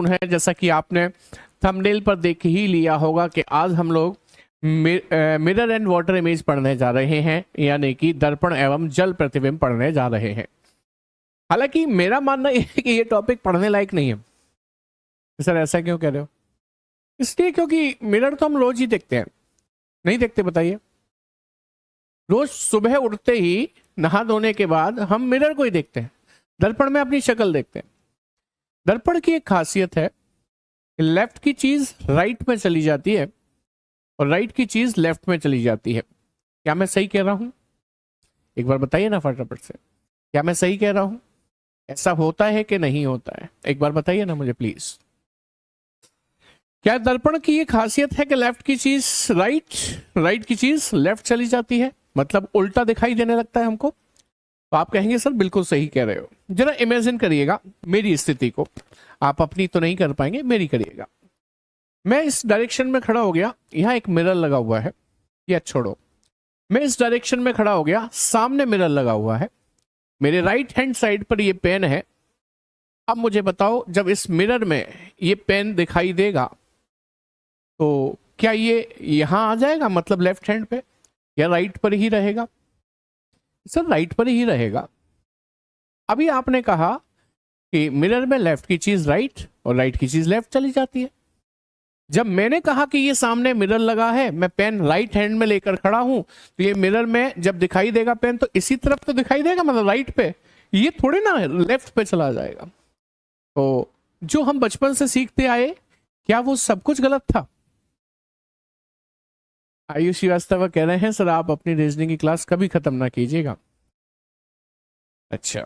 है। जैसा कि आपने थंबनेल पर देख ही लिया होगा कि आज हम लोग मिरर एंड वाटर इमेज पढ़ने जा रहे हैं, यानी कि दर्पण एवं जल प्रतिबिंब पढ़ने जा रहे हैं। हालांकि मेरा मानना यह है कि ये टॉपिक पढ़ने लायक नहीं है। सर ऐसा क्यों कह रहे हो? इसलिए क्योंकि मिरर तो हम रोज ही देखते हैं, नहीं देखते? बताइए। रोज सुबह उठते ही नहा धोने के बाद हम मिरर को ही देखते हैं, दर्पण में अपनी शक्ल देखते हैं। दर्पण की एक खासियत है कि लेफ्ट की चीज राइट में चली जाती है और राइट की चीज लेफ्ट में चली जाती है। क्या मैं सही कह रहा हूं? एक बार बताइए ना फटाफट से, क्या मैं सही कह रहा हूं? ऐसा होता है कि नहीं होता है? एक बार बताइए ना मुझे प्लीज। क्या दर्पण की ये खासियत है कि लेफ्ट की चीज राइट की चीज लेफ्ट चली जाती है, मतलब उल्टा दिखाई देने लगता है हमको? तो आप कहेंगे सर बिल्कुल सही कह रहे हो। जरा इमेजिन करिएगा मेरी स्थिति को, आप अपनी तो नहीं कर पाएंगे, मेरी करिएगा। मैं इस डायरेक्शन में खड़ा हो गया, यहां एक मिरर लगा हुआ है, या छोड़ो, मैं इस डायरेक्शन में खड़ा हो गया, सामने मिरर लगा हुआ है, मेरे राइट हैंड साइड पर ये पेन है। अब मुझे बताओ, जब इस मिरर में ये पेन दिखाई देगा तो क्या ये यहां आ जाएगा, मतलब लेफ्ट हैंड पे, या राइट पर ही रहेगा? सर राइट पर ही रहेगा। अभी आपने कहा कि मिरर में लेफ्ट की चीज राइट और राइट की चीज लेफ्ट चली जाती है। जब मैंने कहा कि ये सामने मिरर लगा है, मैं पेन राइट हैंड में लेकर खड़ा हूं, तो ये मिरर में जब दिखाई देगा पेन तो इसी तरफ तो दिखाई देगा, मतलब राइट पे, ये थोड़े ना लेफ्ट पे चला जाएगा। तो जो हम बचपन से सीखते आए, क्या वो सब कुछ गलत था? आयुष श्रीवास्तव कह रहे हैं सर आप अपनी रीजनिंग की क्लास कभी खत्म ना कीजिएगा। अच्छा,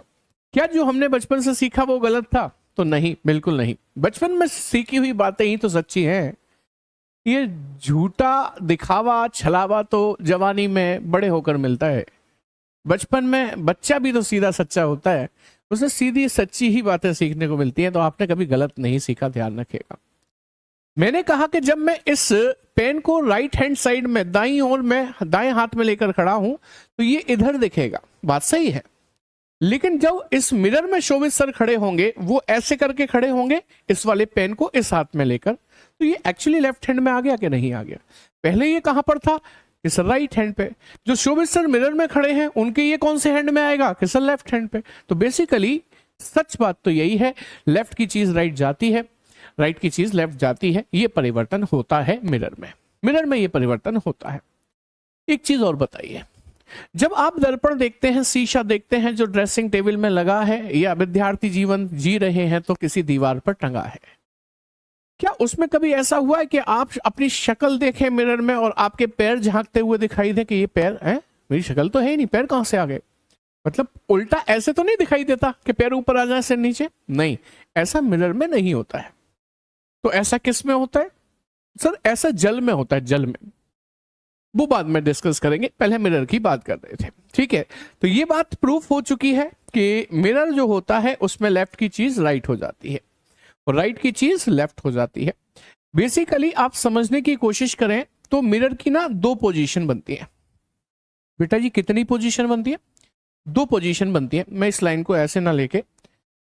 क्या जो हमने बचपन से सीखा वो गलत था? तो नहीं, बिल्कुल नहीं। बचपन में सीखी हुई बातें ही तो सच्ची हैं। ये झूठा दिखावा छलावा तो जवानी में बड़े होकर मिलता है। बचपन में बच्चा भी तो सीधा सच्चा होता है, उसे सीधी सच्ची ही बातें सीखने को मिलती हैं। तो आपने कभी गलत नहीं सीखा, ध्यान रखिएगा। मैंने कहा कि जब मैं इस पेन को राइट हैंड साइड में दाईं ओर में दाएं हाथ में लेकर खड़ा हूं तो ये इधर दिखेगा, बात सही है। लेकिन जब इस मिरर में शोभित सर खड़े होंगे, वो ऐसे करके खड़े होंगे इस वाले पेन को इस हाथ में लेकर, तो ये एक्चुअली लेफ्ट हैंड में आ गया कि नहीं आ गया? पहले ये कहां पर था? कि सर राइट हैंड पे। जो शोभित सर मिरर में खड़े हैं उनके ये कौन से हैंड में आएगा? कि सर लेफ्ट हैंड पे। तो बेसिकली सच बात तो यही है, लेफ्ट की चीज राइट जाती है, राइट की चीज लेफ्ट जाती है। ये परिवर्तन होता है मिरर में, मिरर में ये परिवर्तन होता है। एक चीज और बताइए, जब आप दर्पण देखते हैं, शीशा देखते हैं जो ड्रेसिंग टेबल में लगा है या विद्यार्थी जीवन जी रहे हैं तो किसी दीवार पर टंगा है, क्या उसमें कभी ऐसा हुआ है कि आप अपनी शक्ल देखें मिरर में और आपके पैर झांकते हुए दिखाई दे कि ये पैर है, मेरी शक्ल तो है ही नहीं, पैर कहां से आ गए? मतलब उल्टा ऐसे तो नहीं दिखाई देता कि पैर ऊपर आ जाए सिर नीचे? नहीं, ऐसा मिरर में नहीं होता है। तो ऐसा किस में होता है? सर ऐसा जल में होता है, जल में। वो बाद में डिस्कस करेंगे, पहले मिरर की बात कर रहे थे, ठीक है? तो ये बात प्रूफ हो चुकी है कि मिरर जो होता है उसमें लेफ्ट की चीज राइट हो जाती है और राइट की चीज लेफ्ट हो जाती है। बेसिकली आप समझने की कोशिश करें तो मिरर की ना दो पोजीशन बनती है। बेटा जी कितनी पोजीशन बनती है? दो पोजीशन बनती है। मैं इस लाइन को ऐसे ना लेके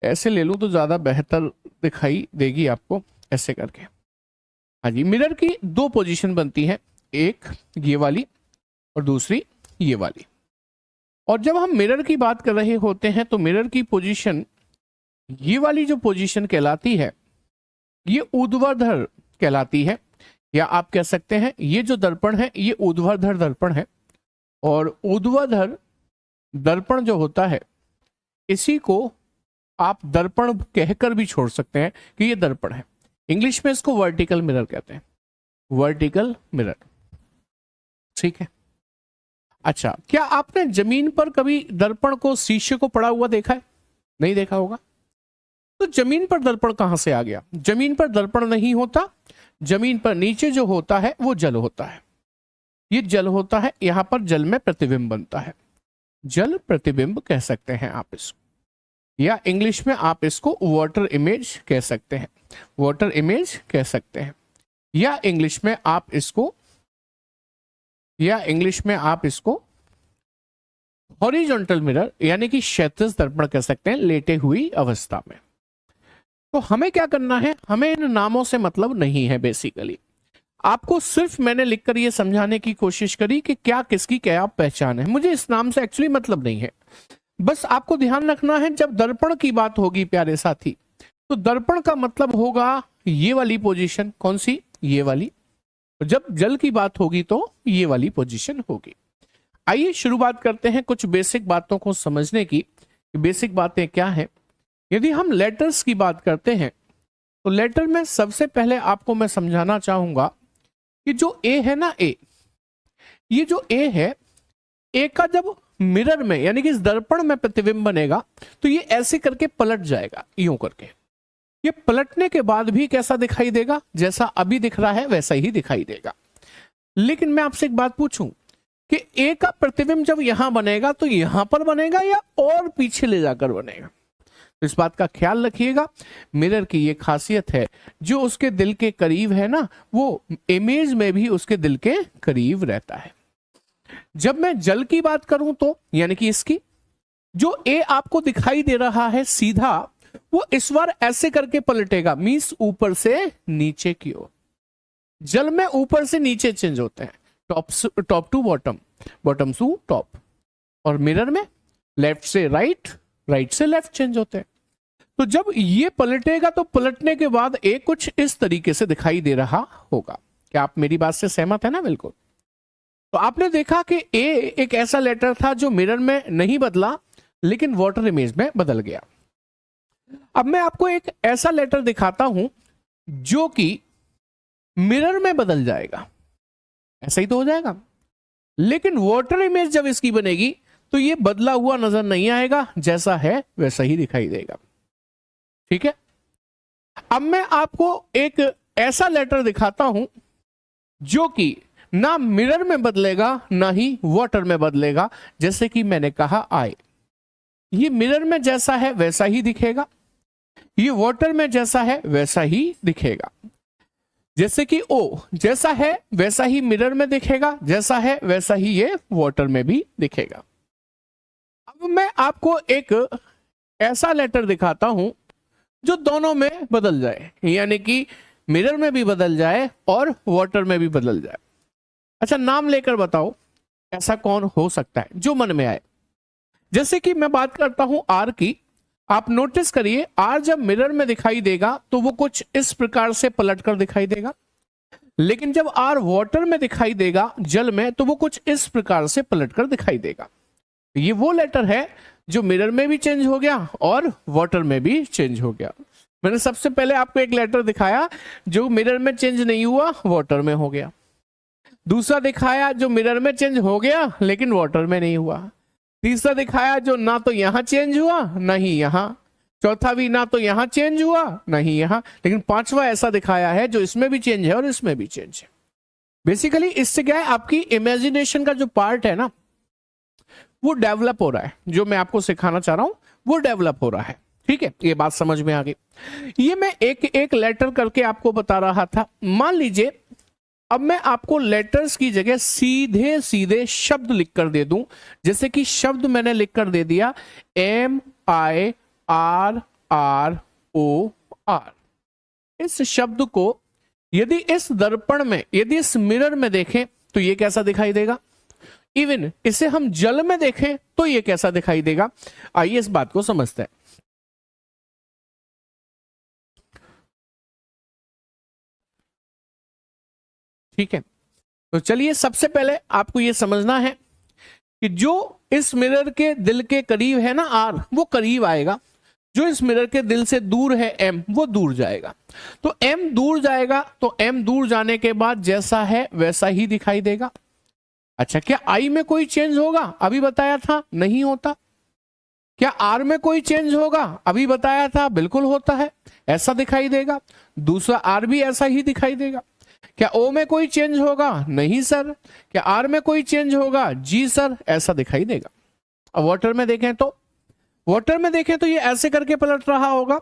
ऐसे ले लूं तो ज्यादा बेहतर दिखाई देगी आपको, ऐसे करके। हाँ जी, मिरर की दो पोजीशन बनती है, एक ये वाली और दूसरी ये वाली। और जब हम मिरर की बात कर रहे होते हैं तो मिरर की पोजीशन, ये वाली जो पोजीशन कहलाती है ये ऊर्ध्वाधर कहलाती है, या आप कह सकते हैं ये जो दर्पण है ये ऊर्ध्वाधर दर्पण है। और ऊर्ध्वाधर दर्पण जो होता है इसी को आप दर्पण कहकर भी छोड़ सकते हैं कि ये दर्पण है। इंग्लिश में इसको वर्टिकल मिरर कहते हैं, वर्टिकल मिरर, ठीक है? अच्छा, क्या आपने जमीन पर कभी दर्पण को, शीशे को पड़ा हुआ देखा है? नहीं देखा होगा। तो जमीन पर दर्पण कहां से आ गया? जमीन पर दर्पण नहीं होता, जमीन पर नीचे जो होता है वो जल होता है। ये जल होता है, यहां पर जल में प्रतिबिंब बनता है, जल प्रतिबिंब कह सकते हैं आप इसको, या इंग्लिश में आप इसको वाटर इमेज कह सकते हैं, वाटर इमेज कह सकते हैं, या इंग्लिश में आप इसको हॉरिजॉन्टल मिरर यानी कि क्षैतिज दर्पण कह सकते हैं, लेटे हुई अवस्था में। तो हमें क्या करना है, हमें इन नामों से मतलब नहीं है। बेसिकली आपको सिर्फ मैंने लिखकर ये समझाने की कोशिश करी कि क्या किसकी क्या पहचान है, मुझे इस नाम से एक्चुअली मतलब नहीं है। बस आपको ध्यान रखना है, जब दर्पण की बात होगी प्यारे साथी, तो दर्पण का मतलब होगा ये वाली पोजीशन। कौन सी? ये वाली। जब जल की बात होगी तो ये वाली पोजीशन होगी। आइए शुरुआत करते हैं कुछ बेसिक बातों को समझने की। बेसिक बातें क्या है? यदि हम लेटर्स की बात करते हैं तो लेटर में सबसे पहले आपको मैं समझाना चाहूंगा कि जो ए है ना, ए, ये जो ए है, ए का जब मिरर में यानी कि इस दर्पण में प्रतिबिंब बनेगा तो ये ऐसे करके पलट जाएगा, यूं करके। ये पलटने के बाद भी कैसा दिखाई देगा? जैसा अभी दिख रहा है वैसा ही दिखाई देगा। लेकिन मैं आपसे एक बात पूछूं कि ए का प्रतिबिंब जब यहां बनेगा तो यहां पर बनेगा या और पीछे ले जाकर बनेगा? तो इस बात का ख्याल रखिएगा। मिरर की ये खासियत है, जो उसके दिल के करीब है ना, वो इमेज में भी उसके दिल के करीब रहता है। जब मैं जल की बात करूं तो यानी कि इसकी जो ए आपको दिखाई दे रहा है सीधा, वो इस बार ऐसे करके पलटेगा, मींस ऊपर से नीचे की ओर। जल में ऊपर से नीचे चेंज होते हैं, top to bottom, bottom to top. और मिरर में लेफ्ट से राइट, राइट से लेफ्ट चेंज होते हैं। तो जब ये पलटेगा तो पलटने के बाद ए कुछ इस तरीके से दिखाई दे रहा होगा। क्या आप मेरी बात से सहमत है ना? बिल्कुल। तो आपने देखा कि ए एक ऐसा लेटर था जो मिरर में नहीं बदला लेकिन वाटर इमेज में बदल गया। अब मैं आपको एक ऐसा लेटर दिखाता हूं जो कि मिरर में बदल जाएगा, ऐसा ही तो हो जाएगा, लेकिन वाटर इमेज जब इसकी बनेगी तो ये बदला हुआ नजर नहीं आएगा, जैसा है वैसा ही दिखाई देगा। ठीक है। अब मैं आपको एक ऐसा लेटर दिखाता हूं जो कि ना मिरर में बदलेगा ना ही वाटर में बदलेगा। जैसे कि मैंने कहा आई, ये मिरर में जैसा है वैसा ही दिखेगा, ये वाटर में जैसा है वैसा ही दिखेगा। जैसे कि ओ जैसा है वैसा ही मिरर में दिखेगा, जैसा है वैसा ही ये वाटर में भी दिखेगा। अब मैं आपको एक ऐसा लेटर दिखाता हूं जो दोनों में बदल जाए, यानी कि मिरर में भी बदल जाए और वाटर में भी बदल जाए। अच्छा, नाम लेकर बताओ ऐसा कौन हो सकता है जो मन में आए। जैसे कि मैं बात करता हूं आर की, आप नोटिस करिए आर जब मिरर में दिखाई देगा तो वो कुछ इस प्रकार से पलटकर दिखाई देगा, लेकिन जब आर वाटर में दिखाई देगा जल में तो वो कुछ इस प्रकार से पलटकर दिखाई देगा। ये वो लेटर है जो मिरर में भी चेंज हो गया और वाटर में भी चेंज हो गया। मैंने सबसे पहले आपको एक लेटर दिखाया जो मिरर में चेंज नहीं हुआ, वाटर में हो गया। दूसरा दिखाया जो मिरर में चेंज हो गया लेकिन वाटर में नहीं हुआ। तीसरा दिखाया जो ना तो यहां चेंज हुआ ना ही यहां। चौथा भी ना तो यहां चेंज हुआ ना ही यहां। लेकिन पांचवा ऐसा दिखाया है जो इसमें भी चेंज है और इसमें भी चेंज है। बेसिकली इससे क्या है, आपकी इमेजिनेशन का जो पार्ट है ना वो डेवलप हो रहा है। जो मैं आपको सिखाना चाह रहा हूं वो डेवलप हो रहा है। ठीक है, ये बात समझ में आ गई। ये मैं एक एक लेटर करके आपको बता रहा था। मान लीजिए अब मैं आपको लेटर्स की जगह सीधे सीधे शब्द लिखकर दे दूं। जैसे कि शब्द मैंने लिखकर दे दिया MIRROR। इस शब्द को यदि इस दर्पण में, यदि इस मिरर में देखें तो ये कैसा दिखाई देगा। इवन इसे हम जल में देखें तो ये कैसा दिखाई देगा। आइए इस बात को समझते हैं। ठीक है, तो चलिए सबसे पहले आपको यह समझना है कि जो इस मिरर के दिल के करीब है ना आर, वो करीब आएगा। जो इस मिरर के दिल से दूर है एम, वो दूर जाएगा। तो एम दूर जाएगा तो एम दूर जाने के बाद जैसा है वैसा ही दिखाई देगा। अच्छा, क्या आई में कोई चेंज होगा? अभी बताया था नहीं होता। क्या आर में कोई चेंज होगा? अभी बताया था बिल्कुल होता है, ऐसा दिखाई देगा। दूसरा आर भी ऐसा ही दिखाई देगा। क्या ओ में कोई चेंज होगा? नहीं सर। क्या आर में कोई चेंज होगा? जी सर, ऐसा दिखाई देगा। अब वाटर में देखें तो, वाटर में देखें तो ये ऐसे करके पलट रहा होगा।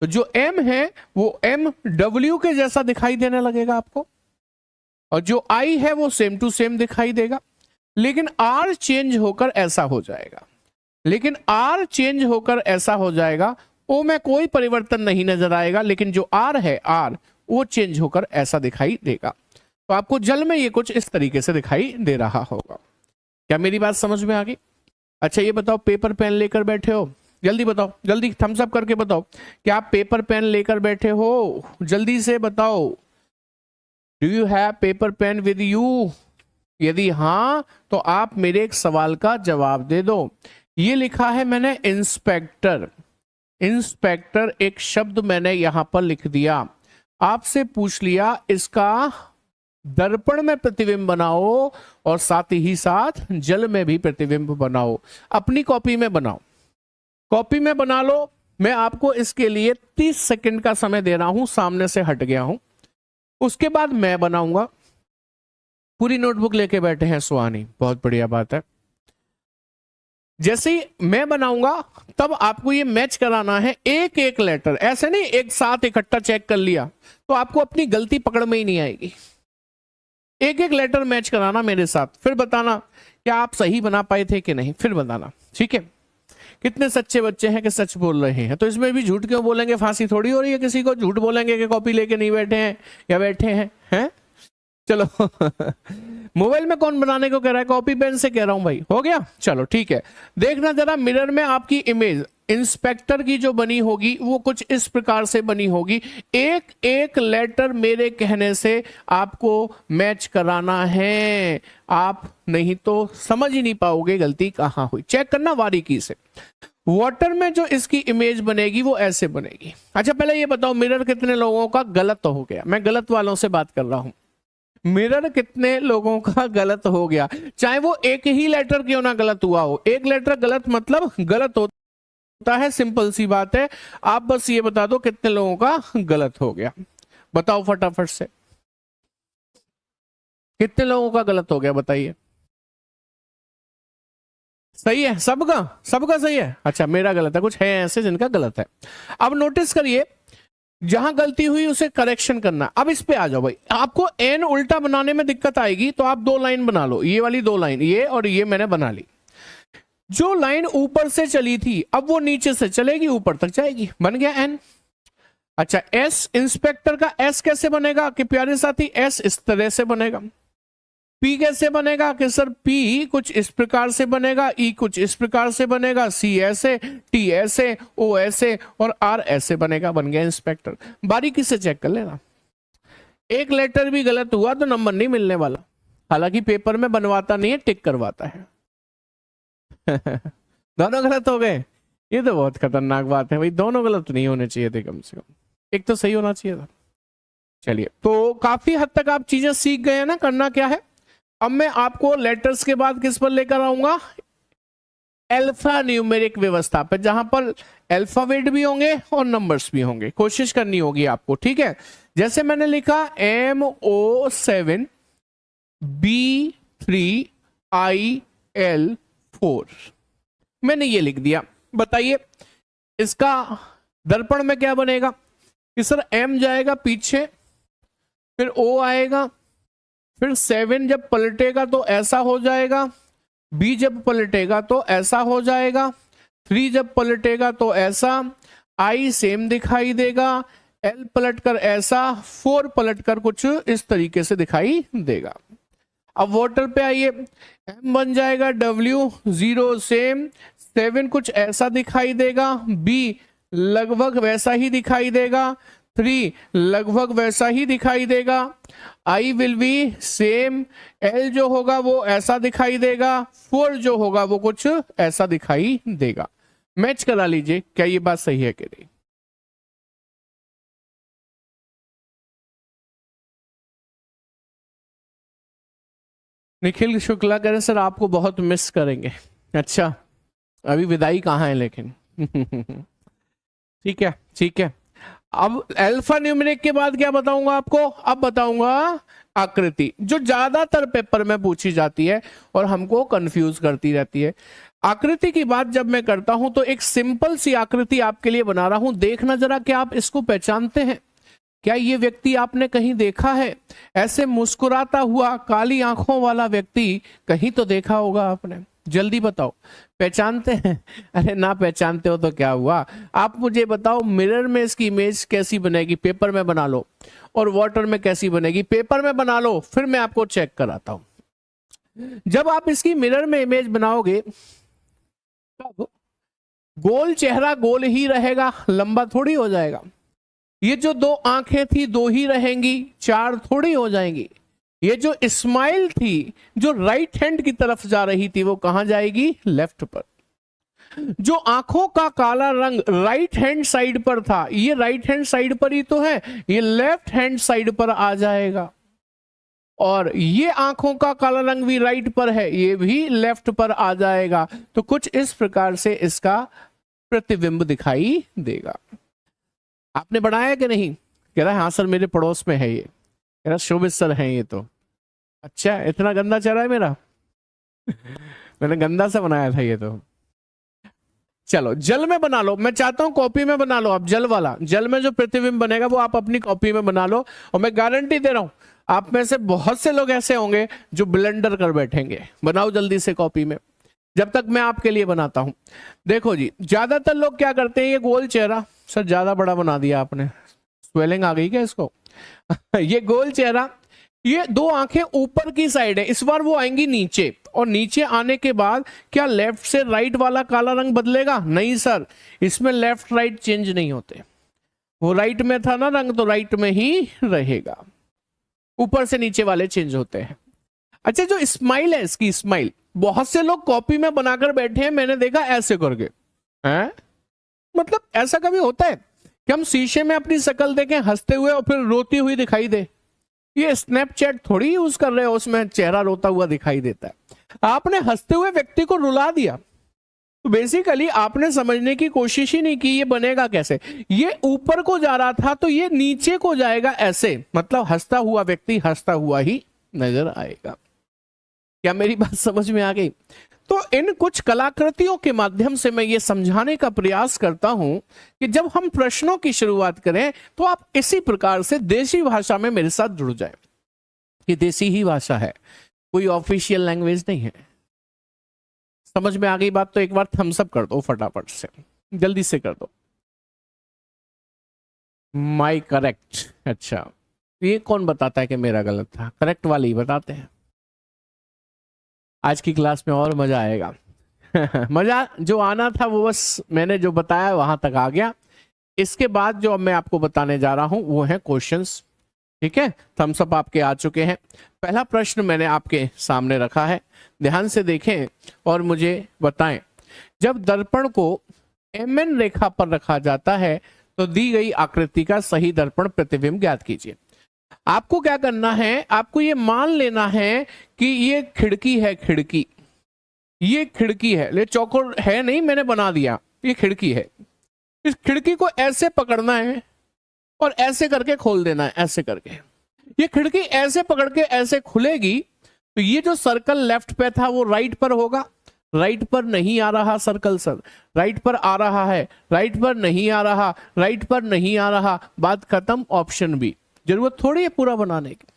तो जो एम है वो एम डब्ल्यू के जैसा दिखाई देने लगेगा आपको, और जो आई है वो सेम टू सेम दिखाई देगा। लेकिन आर चेंज होकर ऐसा हो जाएगा, लेकिन आर चेंज होकर ऐसा हो जाएगा, ओ में कोई परिवर्तन नहीं नजर आएगा, लेकिन जो आर है आर वो चेंज होकर ऐसा दिखाई देगा। तो आपको जल में ये कुछ इस तरीके से दिखाई दे रहा होगा। क्या मेरी बात समझ में आ गई? अच्छा ये बताओ, पेपर पेन लेकर बैठे हो? जल्दी बताओ, जल्दी थम्स अप करके बताओ, क्या आप पेपर पेन लेकर बैठे हो? जल्दी से बताओ, do you have paper pen with you? यदि हाँ तो आप मेरे एक सवाल का जवाब दे दो। ये लिखा है मैंने इंस्पेक्टर, इंस्पेक्टर एक शब्द मैंने यहां पर लिख दिया। आपसे पूछ लिया इसका दर्पण में प्रतिबिंब बनाओ और साथ ही साथ जल में भी प्रतिबिंब बनाओ। अपनी कॉपी में बनाओ, कॉपी में बना लो। मैं आपको इसके लिए 30 सेकंड का समय दे रहा हूं, सामने से हट गया हूं। उसके बाद मैं बनाऊंगा। पूरी नोटबुक लेके बैठे हैं सुहानी, बहुत बढ़िया बात है। जैसे ही मैं बनाऊंगा तब आपको ये मैच कराना है, एक एक लेटर, ऐसे नहीं एक साथ इकट्ठा चेक कर लिया तो आपको अपनी गलती पकड़ में ही नहीं आएगी। एक एक लेटर मैच कराना मेरे साथ, फिर बताना क्या आप सही बना पाए थे कि नहीं, फिर बताना, ठीक है? कितने सच्चे बच्चे हैं कि सच बोल रहे हैं? तो इसमें भी झूठ क्यों बोलेंगे? फांसी थोड़ी हो रही है किसी को, झूठ बोलेंगे कि कॉपी लेके नहीं बैठे हैं या बैठे हैं, हैं? चलो मोबाइल में कौन बनाने को कह रहा है? कॉपी पेन से कह रहा हूं भाई, हो गया? चलो ठीक है। देखना जरा मिरर में आपकी इमेज इंस्पेक्टर की जो बनी होगी वो कुछ इस प्रकार से बनी होगी। एक एक लेटर मेरे कहने से आपको मैच कराना है, आप नहीं तो समझ ही नहीं पाओगे गलती कहां हुई। चेक करना बारीकी से। वाटर में जो इसकी इमेज बनेगी वो ऐसे बनेगी। अच्छा पहले ये बताओ, मिरर कितने लोगों का गलत हो गया? मैं गलत वालों से बात कर रहा हूं। मिरर कितने लोगों का गलत हो गया? चाहे वो एक ही लेटर क्यों ना गलत हुआ हो। एक लेटर गलत मतलब गलत होता है, सिंपल सी बात है। आप बस ये बता दो कितने लोगों का गलत हो गया, बताओ फटाफट से। कितने लोगों का गलत हो गया बताइए? सही है सबका? सबका सही है? अच्छा मेरा गलत है, कुछ है ऐसे जिनका गलत है। अब नोटिस करिए, जहां गलती हुई उसे करेक्शन करना। अब इस पे आ जाओ भाई। आपको एन उल्टा बनाने में दिक्कत आएगी तो आप 2 लाइन बना लो, ये वाली 2 लाइन, ये और ये मैंने बना ली। जो लाइन ऊपर से चली थी अब वो नीचे से चलेगी, ऊपर तक जाएगी, बन गया एन। अच्छा एस, इंस्पेक्टर का एस कैसे बनेगा कि प्यारे साथी? एस इस तरह से बनेगा। पी कैसे बनेगा कि सर पी कुछ इस प्रकार से बनेगा, ई कुछ इस प्रकार से बनेगा, सी ऐसे, टी ऐसे, ओ ऐसे और आर ऐसे बनेगा। बन गया इंस्पेक्टर। बारीकी से चेक कर लेना, एक लेटर भी गलत हुआ तो नंबर नहीं मिलने वाला। हालांकि पेपर में बनवाता नहीं है, टिक करवाता है। दोनों गलत हो गए, ये तो बहुत खतरनाक बात है भाई। दोनों गलत नहीं होने चाहिए थे, कम से कम एक तो सही होना चाहिए था। चलिए तो काफी हद तक आप चीजें सीख गए हैं ना, करना क्या है। अब मैं आपको लेटर्स के बाद किस पर लेकर आऊंगा? अल्फा न्यूमेरिक व्यवस्था पर, जहां पर अल्फाबेट भी होंगे और नंबर्स भी होंगे। कोशिश करनी होगी आपको, ठीक है? जैसे मैंने लिखा MO7 B3 IL4, मैंने ये लिख दिया। बताइए इसका दर्पण में क्या बनेगा? कि सर M जाएगा पीछे, फिर O आएगा, फिर 7 जब पलटेगा तो ऐसा हो जाएगा, B जब पलटेगा तो ऐसा हो जाएगा, 3 जब पलटेगा तो ऐसा, I सेम दिखाई देगा, L पलटकर ऐसा, 4 पलटकर कुछ इस तरीके से दिखाई देगा। अब वाटर पे आइए, M बन जाएगा W, 0 सेम, 7 कुछ ऐसा दिखाई देगा, B लगभग वैसा ही दिखाई देगा, 3 लगभग वैसा ही दिखाई देगा, I will be same, L जो होगा वो ऐसा दिखाई देगा, 4 जो होगा वो कुछ ऐसा दिखाई देगा। मैच करा लीजिए, क्या ये बात सही है कि नहीं? निखिल शुक्ला कह रहे सर आपको बहुत मिस करेंगे। अच्छा अभी विदाई कहाँ है लेकिन। ठीक है ठीक है। अब अल्फा न्यूमेरिक के बाद क्या बताऊंगा आपको? अब बताऊंगा आकृति, जो ज्यादातर पेपर में पूछी जाती है और हमको कंफ्यूज करती रहती है। आकृति की बात जब मैं करता हूं तो एक सिंपल सी आकृति आपके लिए बना रहा हूं। देखना जरा क्या आप इसको पहचानते हैं? क्या ये व्यक्ति आपने कहीं देखा है? ऐसे मुस्कुराता हुआ काली आंखों वाला व्यक्ति कहीं तो देखा होगा आपने। जल्दी बताओ, पहचानते हैं? अरे ना पहचानते हो तो क्या हुआ, आप मुझे बताओ मिरर में इसकी इमेज कैसी बनेगी? पेपर में बना लो। और वाटर में कैसी बनेगी? पेपर में बना लो, फिर मैं आपको चेक कराता हूं। जब आप इसकी मिरर में इमेज बनाओगे तब गोल चेहरा गोल ही रहेगा, लंबा थोड़ी हो जाएगा। ये जो दो आंखें थी दो ही रहेंगी, चार थोड़ी हो जाएंगी। ये जो स्माइल थी जो राइट हैंड की तरफ जा रही थी वो कहां जाएगी? लेफ्ट पर। जो आंखों का काला रंग राइट हैंड साइड पर था, ये राइट हैंड साइड पर ही तो है, ये लेफ्ट हैंड साइड पर आ जाएगा। और ये आंखों का काला रंग भी राइट पर है, ये भी लेफ्ट पर आ जाएगा। तो कुछ इस प्रकार से इसका प्रतिबिंब दिखाई देगा। आपने बनाया कि नहीं? कह रहा है हाँ सर मेरे पड़ोस में है ये। कह रहा शोभित सर है ये तो। अच्छा इतना गंदा चेहरा है मेरा? मैंने गंदा सा बनाया था ये तो। चलो जल में बना लो, मैं चाहता हूं कॉपी में बना लो आप, जल वाला। जल में जो प्रतिबिंब बनेगा वो आप अपनी कॉपी में बना लो। और मैं गारंटी दे रहा हूं आप में से बहुत से लोग ऐसे होंगे जो ब्लेंडर कर बैठेंगे। बनाओ जल्दी से कॉपी में, जब तक मैं आपके लिए बनाता हूं। देखो जी, ज्यादातर लोग क्या करते हैं, ये गोल चेहरा, सर ज्यादा बड़ा बना दिया आपने, स्वेलिंग आ गई क्या इसको? ये गोल चेहरा, ये दो आंखें ऊपर की साइड है, इस बार वो आएंगी नीचे। और नीचे आने के बाद क्या लेफ्ट से राइट वाला काला रंग बदलेगा? नहीं सर, इसमें लेफ्ट राइट चेंज नहीं होते। वो राइट में था ना रंग, तो राइट में ही रहेगा। ऊपर से नीचे वाले चेंज होते हैं। अच्छा जो स्माइल है, इसकी स्माइल बहुत से लोग कॉपी में बनाकर बैठे हैं, मैंने देखा ऐसे करके हैं। मतलब ऐसा कभी होता है कि हम शीशे में अपनी शक्ल देखें हंसते हुए और फिर रोती हुई दिखाई दे? ये स्नैपचैट थोड़ी यूज कर रहे हो, उसमें चेहरा रोता हुआ दिखाई देता है। आपने हंसते हुए व्यक्ति को रुला दिया, तो बेसिकली आपने समझने की कोशिश ही नहीं की ये बनेगा कैसे। ये ऊपर को जा रहा था तो ये नीचे को जाएगा ऐसे, मतलब हंसता हुआ व्यक्ति हंसता हुआ ही नजर आएगा। क्या मेरी बात समझ में आ गई? तो इन कुछ कलाकृतियों के माध्यम से मैं ये समझाने का प्रयास करता हूं कि जब हम प्रश्नों की शुरुआत करें तो आप इसी प्रकार से देसी भाषा में मेरे साथ जुड़ जाएं। ये देसी ही भाषा है, कोई ऑफिशियल लैंग्वेज नहीं है। समझ में आ गई बात? तो एक बार थम्स अप कर दो फटाफट से, जल्दी से कर दो। My correct. अच्छा ये कौन बताता है कि मेरा गलत था? करेक्ट वाले ही बताते हैं। आज की क्लास में और मजा आएगा। मजा जो आना था वो बस मैंने जो बताया वहां तक आ गया। इसके बाद जो अब मैं आपको बताने जा रहा हूं वो है क्वेश्चंस। ठीक है, थम्स अप आपके आ चुके हैं। पहला प्रश्न मैंने आपके सामने रखा है, ध्यान से देखें और मुझे बताएं। जब दर्पण को MN रेखा पर रखा जाता है तो दी गई आकृति का सही दर्पण प्रतिबिंब ज्ञात कीजिए। आपको क्या करना है, आपको ये मान लेना है कि ये खिड़की है, खिड़की, ये खिड़की है, ले चौकोर है नहीं, मैंने बना दिया, ये खिड़की है। इस खिड़की को ऐसे पकड़ना है और ऐसे करके खोल देना है, ऐसे करके। ये खिड़की ऐसे पकड़ के ऐसे खुलेगी तो ये जो सर्कल लेफ्ट पे था वो राइट पर होगा। राइट पर नहीं आ रहा सर्कल सर, राइट पर आ रहा है, राइट पर नहीं आ रहा, राइट पर नहीं आ रहा, बात खत्म। Option B. जरूरत थोड़ी है पूरा बनाने की,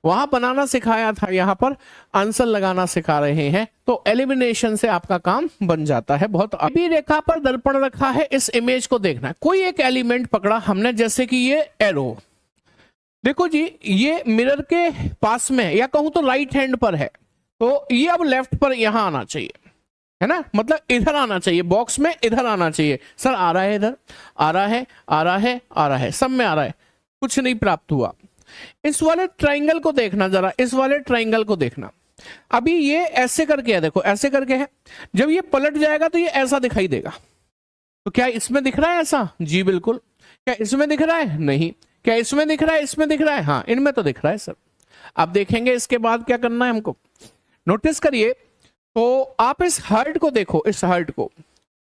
वहां बनाना सिखाया था, यहां पर आंसर लगाना सिखा रहे हैं, तो एलिमिनेशन से आपका काम बन जाता है। बहुत अभी रेखा पर दर्पण रखा है, इस इमेज को देखना है। कोई एक एलिमेंट पकड़ा हमने, जैसे कि ये एरो, देखो जी ये मिरर के पास में है, या कहूं तो राइट हैंड पर है, तो ये अब लेफ्ट पर यहां आना चाहिए, है ना, मतलब इधर आना चाहिए, बॉक्स में इधर आना चाहिए। सर आ रहा है, इधर आ रहा है, आ रहा है, आ रहा है, सब में आ रहा है, कुछ नहीं प्राप्त हुआ। इस वाले ट्राइंगल को देखना जरा, इस वाले ट्राइंगल को देखना। अभी ये ऐसे करके है, देखो ऐसे करके है, जब ये पलट जाएगा तो ये ऐसा दिखाई देगा। तो क्या इसमें दिख रहा है ऐसा? जी बिल्कुल। क्या इसमें दिख रहा है? नहीं। क्या इसमें दिख रहा है? इसमें दिख रहा है, हाँ इनमें तो दिख रहा है सर। अब देखेंगे इसके बाद क्या करना है हमको। नोटिस करिए, तो आप इस हार्ट को देखो, इस हार्ट को,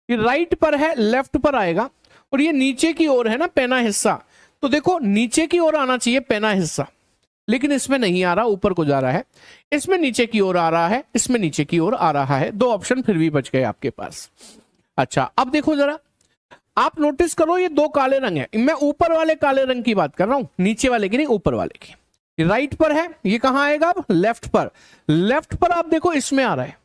ये राइट पर है, लेफ्ट पर आएगा, और ये नीचे की ओर है ना पैना हिस्सा, तो देखो नीचे की ओर आना चाहिए पैना हिस्सा, लेकिन इसमें नहीं आ रहा, ऊपर को जा रहा है। इसमें नीचे की ओर आ रहा है, इसमें नीचे की ओर आ रहा है। दो ऑप्शन फिर भी बच गए आपके पास। अच्छा अब देखो जरा, आप नोटिस करो ये दो काले रंग है, मैं ऊपर वाले काले रंग की बात कर रहा हूं, नीचे वाले की नहीं, ऊपर वाले की। राइट पर है, ये कहां आएगा अब? लेफ्ट पर। लेफ्ट पर आप देखो इसमें आ रहा है,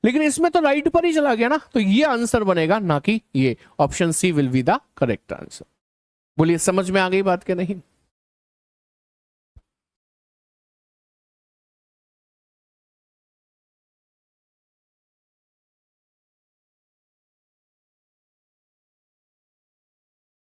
लेकिन इसमें तो राइट पर ही चला गया ना, तो ये आंसर बनेगा, ना कि ये। Option C will be the correct answer. बोलिए समझ में आ गई बात के नहीं?